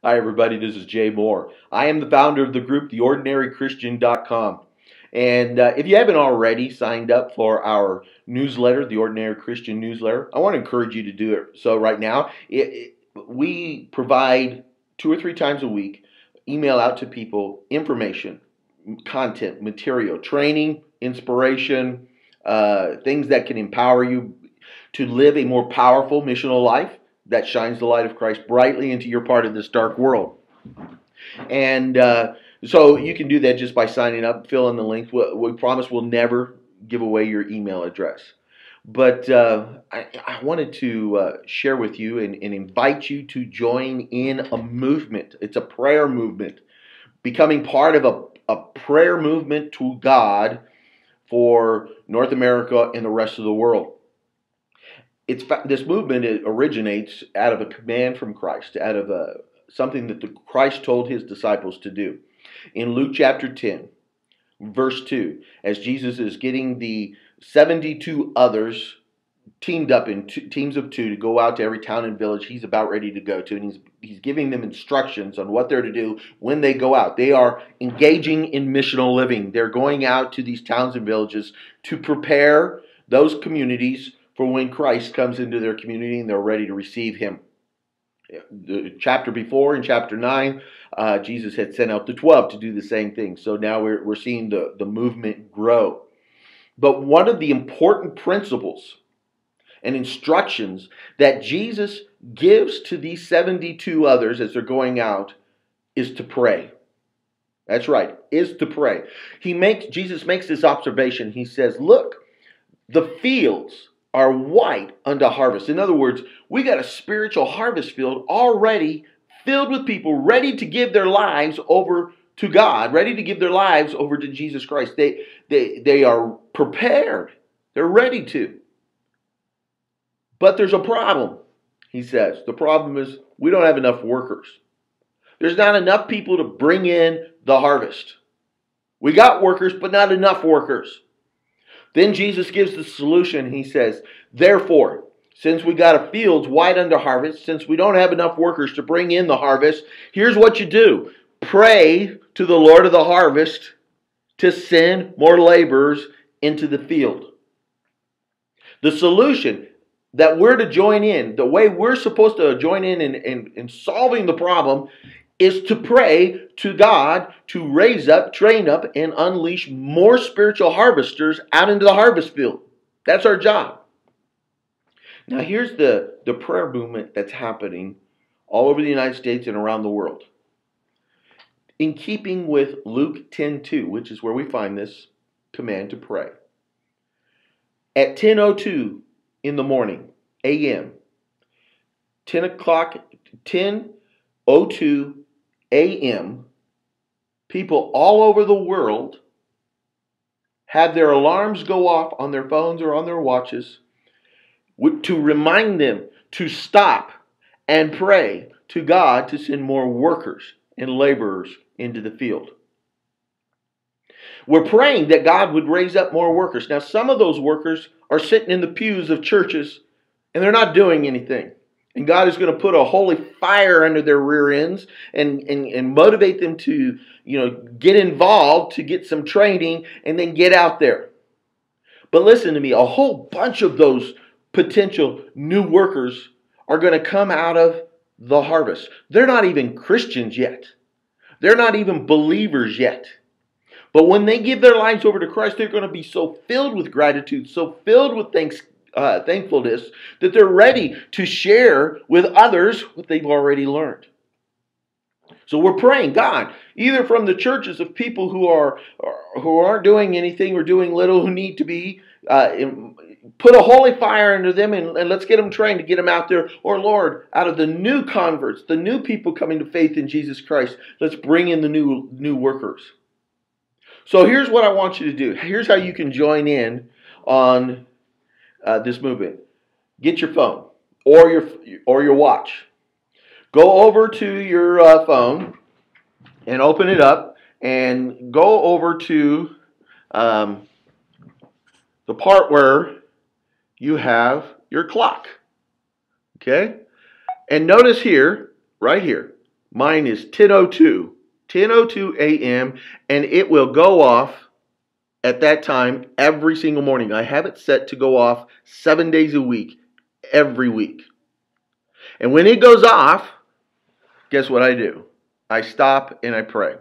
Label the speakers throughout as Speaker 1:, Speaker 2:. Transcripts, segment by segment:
Speaker 1: Hi, everybody. This is Jay Moore. I am the founder of the group, theordinarychristian.com. And if you haven't already signed up for our newsletter, the Ordinary Christian newsletter, I want to encourage you to do it. So right now, we provide 2 or 3 times a week, email out to people information, content, material, training, inspiration, things that can empower you to live a more powerful missional life that shines the light of Christ brightly into your part of this dark world. And so you can do that just by signing up, fill in the link. We promise we'll never give away your email address. But I wanted to share with you and invite you to join in a movement. It's a prayer movement, becoming part of a prayer movement to God for North America and the rest of the world. This movement originates out of a command from Christ, out of something that Christ told his disciples to do. In Luke chapter 10, verse 2, as Jesus is getting the 72 others teamed up in teams of 2 to go out to every town and village he's about ready to go to, and he's giving them instructions on what they're to do when they go out. They are engaging in missional living. They're going out to these towns and villages to prepare those communities for when Christ comes into their community and they're ready to receive him. The chapter before, in chapter 9, Jesus had sent out the 12 to do the same thing. So now we're seeing the movement grow. But one of the important principles and instructions that Jesus gives to these 72 others as they're going out is to pray. That's right, is to pray. Jesus makes this observation. He says, look, the fields are white unto harvest. In other words, we got a spiritual harvest field already filled with people ready to give their lives over to God, ready to give their lives over to Jesus Christ. They are prepared. They're ready to. But there's a problem, he says. The problem is we don't have enough workers. There's not enough people to bring in the harvest. We got workers, but not enough workers. Then Jesus gives the solution. He says, therefore, since we got a fields white unto harvest, since we don't have enough workers to bring in the harvest, here's what you do. Pray to the Lord of the harvest to send more laborers into the field. The solution that we're to join in, the way we're supposed to join in solving the problem, is to pray to God to raise up, train up, and unleash more spiritual harvesters out into the harvest field. That's our job. Now here's the prayer movement that's happening all over the United States and around the world. In keeping with Luke 10:2, which is where we find this command to pray. At 10:02 in the morning, a.m., 10:02 a.m., people all over the world have their alarms go off on their phones or on their watches to remind them to stop and pray to God to send more workers and laborers into the field. We're praying that God would raise up more workers. Now, some of those workers are sitting in the pews of churches and they're not doing anything. And God is going to put a holy fire under their rear ends and motivate them to, get involved, to get some training, and then get out there. But listen to me, a whole bunch of those potential new workers are going to come out of the harvest. They're not even Christians yet. They're not even believers yet. But when they give their lives over to Christ, they're going to be so filled with gratitude, so filled with thankfulness, that they're ready to share with others what they've already learned. So we're praying, God, either from the churches of people who aren't doing anything or doing little, who need to be, put a holy fire under them and let's get them trained to get them out there. Or Lord, out of the new converts, the new people coming to faith in Jesus Christ, let's bring in the new workers. So here's what I want you to do. Here's how you can join in on this movement. Get your phone or your watch. Go over to your phone and open it up and go over to the part where you have your clock. Okay? And notice here, right here, Mine is 10:02 a.m., and it will go off at that time every single morning. I have it set to go off 7 days a week, every week. And when it goes off, guess what I do? I stop and I pray.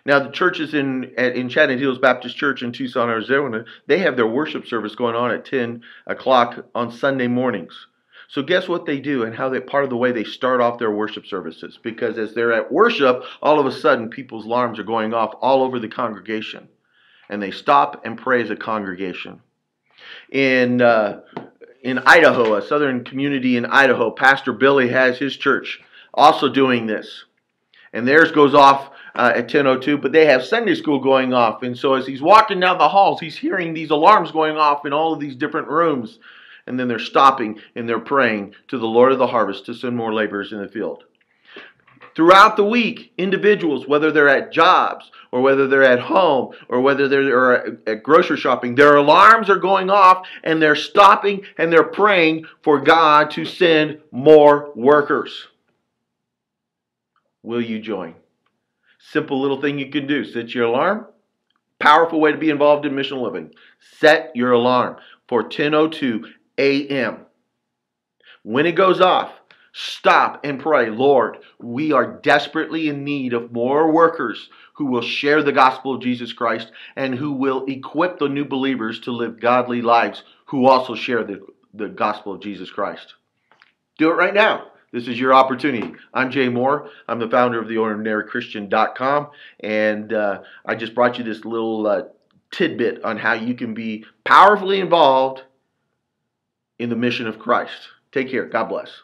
Speaker 1: Now, the churches in Chadden Hills Baptist Church in Tucson, Arizona, they have their worship service going on at 10 o'clock on Sunday mornings. So guess what they do and how they part of the way they start off their worship services? Because as they're at worship, all of a sudden people's alarms are going off all over the congregation. And they stop and pray as a congregation. In Idaho, a southern community in Idaho, Pastor Billy has his church also doing this. And theirs goes off at 10:02, but they have Sunday school going off. And so as he's walking down the halls, he's hearing these alarms going off in all of these different rooms. And then they're stopping and they're praying to the Lord of the harvest to send more laborers in the field. Throughout the week, individuals, whether they're at jobs or whether they're at home or whether they're at grocery shopping, their alarms are going off and they're stopping and they're praying for God to send more workers. Will you join? Simple little thing you can do. Set your alarm. Powerful way to be involved in missional living. Set your alarm for 10:02 a.m. When it goes off, stop and pray, Lord, we are desperately in need of more workers who will share the gospel of Jesus Christ and who will equip the new believers to live godly lives who also share the gospel of Jesus Christ. Do it right now. This is your opportunity. I'm Jay Moore. I'm the founder of theordinarychristian.com, and I just brought you this little tidbit on how you can be powerfully involved in the mission of Christ. Take care. God bless.